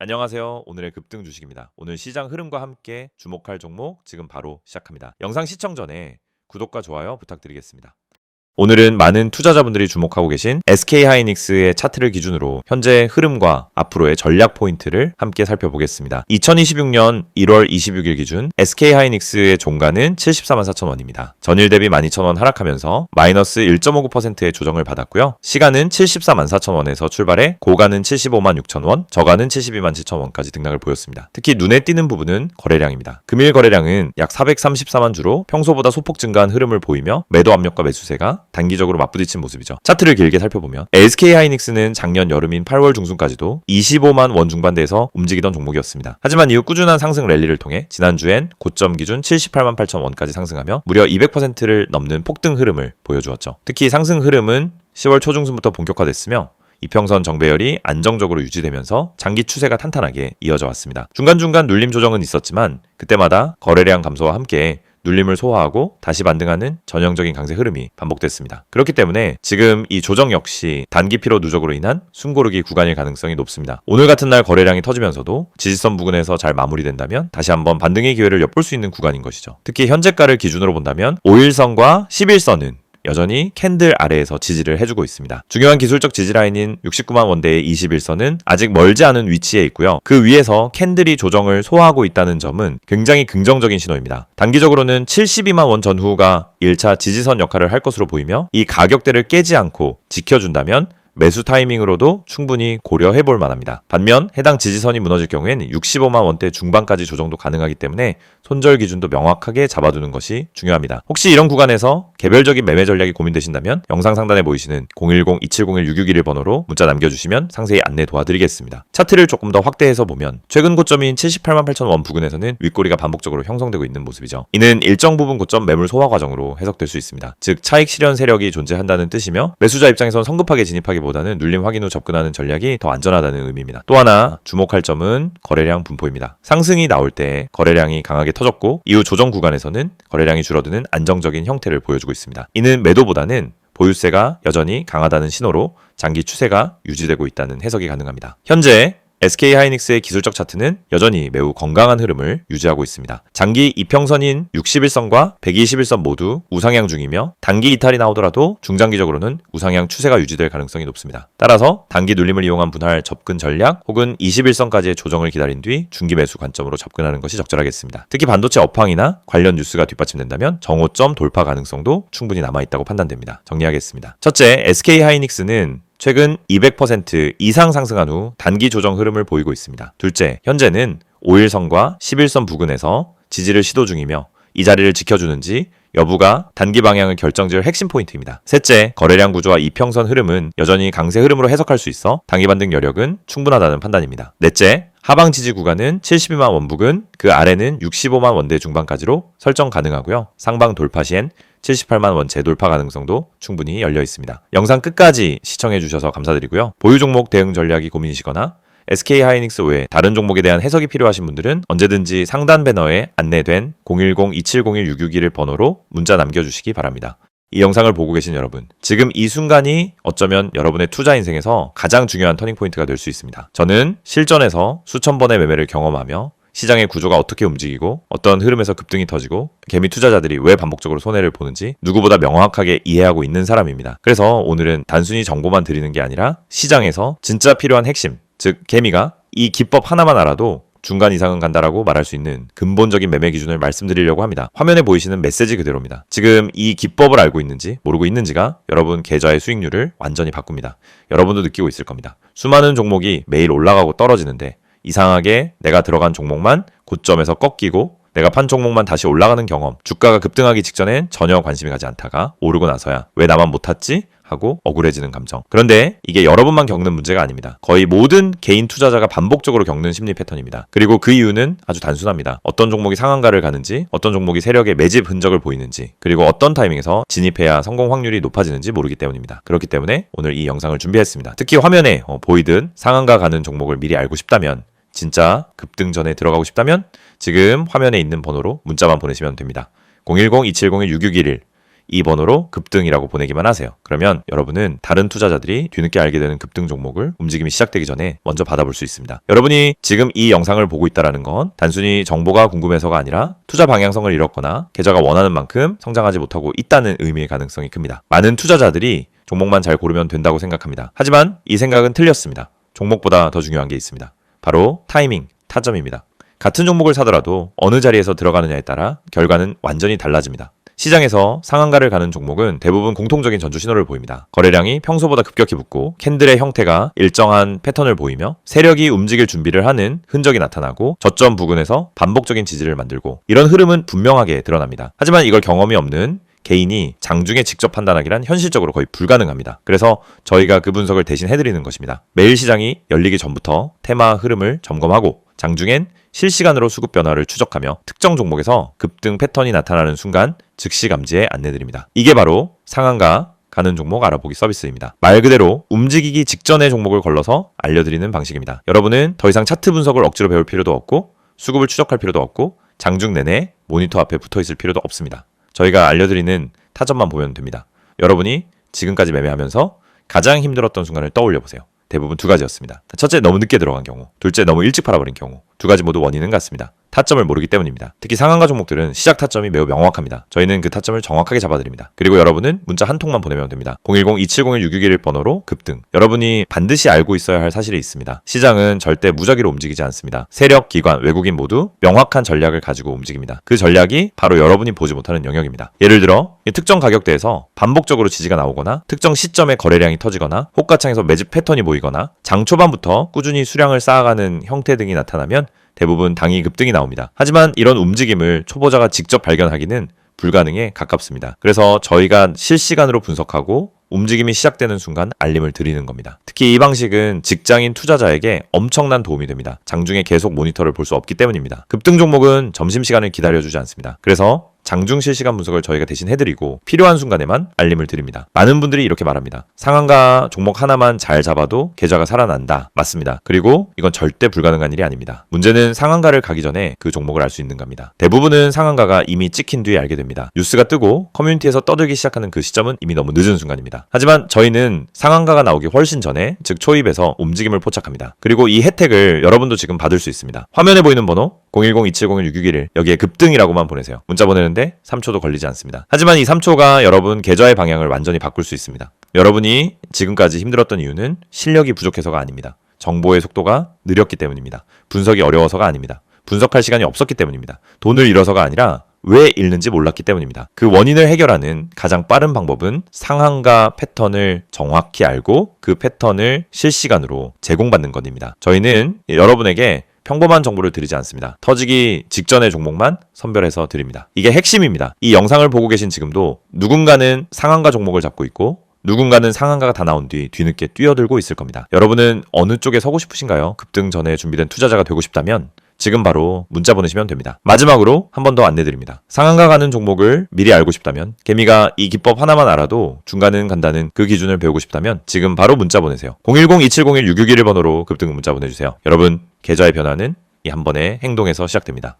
안녕하세요. 오늘의 급등 주식입니다. 오늘 시장 흐름과 함께 주목할 종목 지금 바로 시작합니다. 영상 시청 전에 구독과 좋아요 부탁드리겠습니다. 오늘은 많은 투자자분들이 주목하고 계신 SK하이닉스의 차트를 기준으로 현재 흐름과 앞으로의 전략 포인트를 함께 살펴보겠습니다. 2026년 1월 26일 기준 SK하이닉스의 종가는 744,000원입니다. 전일 대비 12,000원 하락하면서 마이너스 1.59%의 조정을 받았고요. 시간은 744,000원에서 출발해 고가는 756,000원, 저가는 727,000원까지 등락을 보였습니다. 특히 눈에 띄는 부분은 거래량입니다. 금일 거래량은 약 434만 주로 평소보다 소폭 증가한 흐름을 보이며 매도 압력과 매수세가 단기적으로 맞부딪힌 모습이죠. 차트를 길게 살펴보면 SK하이닉스는 작년 여름인 8월 중순까지도 25만 원 중반대에서 움직이던 종목이었습니다. 하지만 이후 꾸준한 상승 랠리를 통해 지난주엔 고점 기준 78만 8천 원까지 상승하며 무려 200%를 넘는 폭등 흐름을 보여주었죠. 특히 상승 흐름은 10월 초중순부터 본격화됐으며 이평선 정배열이 안정적으로 유지되면서 장기 추세가 탄탄하게 이어져 왔습니다. 중간중간 눌림 조정은 있었지만 그때마다 거래량 감소와 함께 눌림을 소화하고 다시 반등하는 전형적인 강세 흐름이 반복됐습니다. 그렇기 때문에 지금 이 조정 역시 단기 피로 누적으로 인한 숨고르기 구간일 가능성이 높습니다. 오늘 같은 날 거래량이 터지면서도 지지선 부근에서 잘 마무리된다면 다시 한번 반등의 기회를 엿볼 수 있는 구간인 것이죠. 특히 현재가를 기준으로 본다면 5일선과 10일선은 여전히 캔들 아래에서 지지를 해주고 있습니다. 중요한 기술적 지지라인인 69만 원대의 21선은 아직 멀지 않은 위치에 있고요. 그 위에서 캔들이 조정을 소화하고 있다는 점은 굉장히 긍정적인 신호입니다. 단기적으로는 72만 원 전후가 1차 지지선 역할을 할 것으로 보이며 이 가격대를 깨지 않고 지켜준다면 매수 타이밍으로도 충분히 고려해 볼 만합니다. 반면 해당 지지선이 무너질 경우에는 65만 원대 중반까지 조정도 가능하기 때문에 손절 기준도 명확하게 잡아두는 것이 중요합니다. 혹시 이런 구간에서 개별적인 매매 전략이 고민되신다면 영상 상단에 보이시는 010-2701-661 번호로 문자 남겨주시면 상세히 안내 도와드리겠습니다. 차트를 조금 더 확대해서 보면 최근 고점인 78만 8천 원 부근에서는 윗꼬리가 반복적으로 형성되고 있는 모습이죠. 이는 일정 부분 고점 매물 소화 과정으로 해석될 수 있습니다. 즉 차익 실현 세력이 존재한다는 뜻이며 매수자 입장에선 성급하게 진입하기보다는 눌림 확인 후 접근하는 전략이 더 안전하다는 의미입니다. 또 하나 주목할 점은 거래량 분포입니다. 상승이 나올 때 거래량이 강하게 터졌고 이후 조정 구간에서는 거래량이 줄어드는 안정적인 형태를 보여주고 있습니다. 이는 매도보다는 보유세가 여전히 강하다는 신호로 장기 추세가 유지되고 있다는 해석이 가능합니다. 현재 SK하이닉스의 기술적 차트는 여전히 매우 건강한 흐름을 유지하고 있습니다. 장기 이평선인 61선과 121선 모두 우상향 중이며 단기 이탈이 나오더라도 중장기적으로는 우상향 추세가 유지될 가능성이 높습니다. 따라서 단기 눌림을 이용한 분할 접근 전략 혹은 21선까지의 조정을 기다린 뒤 중기 매수 관점으로 접근하는 것이 적절하겠습니다. 특히 반도체 업황이나 관련 뉴스가 뒷받침된다면 정오점 돌파 가능성도 충분히 남아있다고 판단됩니다. 정리하겠습니다. 첫째, SK하이닉스는 최근 200% 이상 상승한 후 단기 조정 흐름을 보이고 있습니다. 둘째, 현재는 5일선과 11선 부근에서 지지를 시도 중이며 이 자리를 지켜주는지 여부가 단기 방향을 결정지을 핵심 포인트입니다. 셋째, 거래량 구조와 이평선 흐름은 여전히 강세 흐름으로 해석할 수 있어 단기 반등 여력은 충분하다는 판단입니다. 넷째, 하방 지지 구간은 72만 원 부근, 그 아래는 65만 원대 중반까지로 설정 가능하고요. 상방 돌파 시엔 78만 원 재돌파 가능성도 충분히 열려 있습니다. 영상 끝까지 시청해 주셔서 감사드리고요. 보유 종목 대응 전략이 고민이시거나 SK하이닉스 외에 다른 종목에 대한 해석이 필요하신 분들은 언제든지 상단 배너에 안내된 010-2701-661 번호로 문자 남겨주시기 바랍니다. 이 영상을 보고 계신 여러분, 지금 이 순간이 어쩌면 여러분의 투자 인생에서 가장 중요한 터닝포인트가 될 수 있습니다. 저는 실전에서 수천 번의 매매를 경험하며 시장의 구조가 어떻게 움직이고 어떤 흐름에서 급등이 터지고 개미 투자자들이 왜 반복적으로 손해를 보는지 누구보다 명확하게 이해하고 있는 사람입니다. 그래서 오늘은 단순히 정보만 드리는 게 아니라 시장에서 진짜 필요한 핵심, 즉 개미가 이 기법 하나만 알아도 중간 이상은 간다라고 말할 수 있는 근본적인 매매 기준을 말씀드리려고 합니다. 화면에 보이시는 메시지 그대로입니다. 지금 이 기법을 알고 있는지 모르고 있는지가 여러분 계좌의 수익률을 완전히 바꿉니다. 여러분도 느끼고 있을 겁니다. 수많은 종목이 매일 올라가고 떨어지는데 이상하게 내가 들어간 종목만 고점에서 꺾이고 내가 판 종목만 다시 올라가는 경험, 주가가 급등하기 직전엔 전혀 관심이 가지 않다가 오르고 나서야 왜 나만 못 탔지? 하고 억울해지는 감정. 그런데 이게 여러분만 겪는 문제가 아닙니다. 거의 모든 개인 투자자가 반복적으로 겪는 심리 패턴입니다. 그리고 그 이유는 아주 단순합니다. 어떤 종목이 상한가를 가는지, 어떤 종목이 세력의 매집 흔적을 보이는지, 그리고 어떤 타이밍에서 진입해야 성공 확률이 높아지는지 모르기 때문입니다. 그렇기 때문에 오늘 이 영상을 준비했습니다. 특히 화면에 보이듯 상한가 가는 종목을 미리 알고 싶다면, 진짜 급등 전에 들어가고 싶다면 지금 화면에 있는 번호로 문자만 보내시면 됩니다. 010-2701-6611 이 번호로 급등이라고 보내기만 하세요. 그러면 여러분은 다른 투자자들이 뒤늦게 알게 되는 급등 종목을 움직임이 시작되기 전에 먼저 받아볼 수 있습니다. 여러분이 지금 이 영상을 보고 있다는 건 단순히 정보가 궁금해서가 아니라 투자 방향성을 잃었거나 계좌가 원하는 만큼 성장하지 못하고 있다는 의미의 가능성이 큽니다. 많은 투자자들이 종목만 잘 고르면 된다고 생각합니다. 하지만 이 생각은 틀렸습니다. 종목보다 더 중요한 게 있습니다. 바로 타이밍, 타점입니다. 같은 종목을 사더라도 어느 자리에서 들어가느냐에 따라 결과는 완전히 달라집니다. 시장에서 상한가를 가는 종목은 대부분 공통적인 전주 신호를 보입니다. 거래량이 평소보다 급격히 붙고 캔들의 형태가 일정한 패턴을 보이며 세력이 움직일 준비를 하는 흔적이 나타나고 저점 부근에서 반복적인 지지를 만들고 이런 흐름은 분명하게 드러납니다. 하지만 이걸 경험이 없는 개인이 장중에 직접 판단하기란 현실적으로 거의 불가능합니다. 그래서 저희가 그 분석을 대신 해드리는 것입니다. 매일 시장이 열리기 전부터 테마 흐름을 점검하고 장중엔 실시간으로 수급 변화를 추적하며 특정 종목에서 급등 패턴이 나타나는 순간 즉시 감지에 안내드립니다. 이게 바로 상한가 가는 종목 알아보기 서비스입니다. 말 그대로 움직이기 직전의 종목을 걸러서 알려드리는 방식입니다. 여러분은 더 이상 차트 분석을 억지로 배울 필요도 없고 수급을 추적할 필요도 없고 장중 내내 모니터 앞에 붙어 있을 필요도 없습니다. 저희가 알려드리는 타점만 보면 됩니다. 여러분이 지금까지 매매하면서 가장 힘들었던 순간을 떠올려 보세요. 대부분 두 가지였습니다. 첫째, 너무 늦게 들어간 경우. 둘째, 너무 일찍 팔아버린 경우. 두 가지 모두 원인은 같습니다. 타점을 모르기 때문입니다. 특히 상한가 종목들은 시작 타점이 매우 명확합니다. 저희는 그 타점을 정확하게 잡아드립니다. 그리고 여러분은 문자 한 통만 보내면 됩니다. 010-2701-661 번호로 급등. 여러분이 반드시 알고 있어야 할 사실이 있습니다. 시장은 절대 무작위로 움직이지 않습니다. 세력, 기관, 외국인 모두 명확한 전략을 가지고 움직입니다. 그 전략이 바로 여러분이 보지 못하는 영역입니다. 예를 들어 특정 가격대에서 반복적으로 지지가 나오거나 특정 시점에 거래량이 터지거나 호가창에서 매집 패턴이 보이거나 장 초반부터 꾸준히 수량을 쌓아가는 형태 등이 나타나면 대부분 당이 급등이 나옵니다. 하지만 이런 움직임을 초보자가 직접 발견하기는 불가능에 가깝습니다. 그래서 저희가 실시간으로 분석하고 움직임이 시작되는 순간 알림을 드리는 겁니다. 특히 이 방식은 직장인 투자자에게 엄청난 도움이 됩니다. 장중에 계속 모니터를 볼 수 없기 때문입니다. 급등 종목은 점심시간을 기다려주지 않습니다. 그래서 장중 실시간 분석을 저희가 대신 해드리고 필요한 순간에만 알림을 드립니다. 많은 분들이 이렇게 말합니다. 상한가 종목 하나만 잘 잡아도 계좌가 살아난다. 맞습니다. 그리고 이건 절대 불가능한 일이 아닙니다. 문제는 상한가를 가기 전에 그 종목을 알 수 있는 겁니다. 대부분은 상한가가 이미 찍힌 뒤에 알게 됩니다. 뉴스가 뜨고 커뮤니티에서 떠들기 시작하는 그 시점은 이미 너무 늦은 순간입니다. 하지만 저희는 상한가가 나오기 훨씬 전에, 즉 초입에서 움직임을 포착합니다. 그리고 이 혜택을 여러분도 지금 받을 수 있습니다. 화면에 보이는 번호 010-2701-661 여기에 급등이라고만 보내세요. 문자 보내는데 3초도 걸리지 않습니다. 하지만 이 3초가 여러분 계좌의 방향을 완전히 바꿀 수 있습니다. 여러분이 지금까지 힘들었던 이유는 실력이 부족해서가 아닙니다. 정보의 속도가 느렸기 때문입니다. 분석이 어려워서가 아닙니다. 분석할 시간이 없었기 때문입니다. 돈을 잃어서가 아니라 왜 잃는지 몰랐기 때문입니다. 그 원인을 해결하는 가장 빠른 방법은 상한가 패턴을 정확히 알고 그 패턴을 실시간으로 제공받는 것입니다. 저희는 여러분에게 평범한 정보를 드리지 않습니다. 터지기 직전의 종목만 선별해서 드립니다. 이게 핵심입니다. 이 영상을 보고 계신 지금도 누군가는 상한가 종목을 잡고 있고 누군가는 상한가가 다 나온 뒤 뒤늦게 뛰어들고 있을 겁니다. 여러분은 어느 쪽에 서고 싶으신가요? 급등 전에 준비된 투자자가 되고 싶다면 지금 바로 문자 보내시면 됩니다. 마지막으로 한 번 더 안내드립니다. 상한가 가는 종목을 미리 알고 싶다면, 개미가 이 기법 하나만 알아도 중간은 간다는 그 기준을 배우고 싶다면 지금 바로 문자 보내세요. 010-2701-661 번호로 급등 문자 보내주세요. 여러분, 계좌의 변화는 이 한 번의 행동에서 시작됩니다.